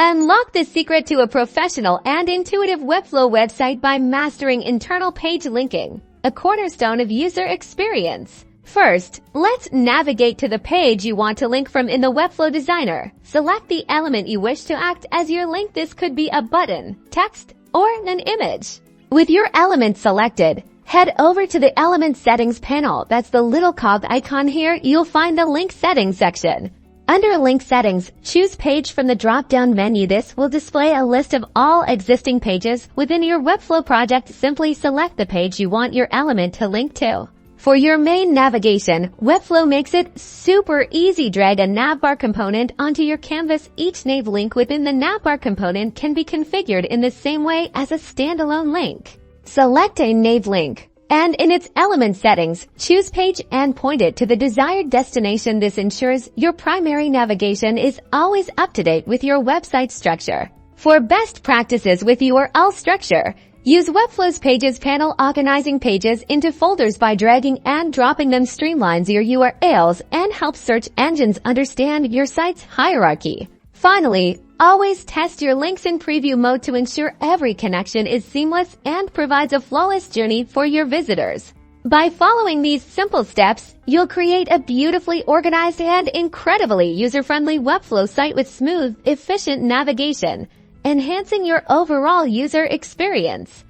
Unlock the secret to a professional and intuitive Webflow website by mastering internal page linking, a cornerstone of user experience. First, let's navigate to the page you want to link from in the Webflow Designer. Select the element you wish to act as your link. This could be a button, text, or an image. With your element selected, head over to the Element Settings panel. That's the little cog icon here. You'll find the Link Settings section. Under Link Settings, choose Page from the drop-down menu. This will display a list of all existing pages within your Webflow project. Simply select the page you want your element to link to. For your main navigation, Webflow makes it super easy. Drag a navbar component onto your canvas. Each nav link within the navbar component can be configured in the same way as a standalone link. Select a nav link, and in its element settings, choose Page and point it to the desired destination. This ensures your primary navigation is always up to date with your website structure. For best practices with URL structure, use Webflow's Pages panel. Organizing pages into folders by dragging and dropping them streamlines your URLs and helps search engines understand your site's hierarchy. Finally, always test your links in preview mode to ensure every connection is seamless and provides a flawless journey for your visitors. By following these simple steps, you'll create a beautifully organized and incredibly user-friendly Webflow site with smooth, efficient navigation, enhancing your overall user experience.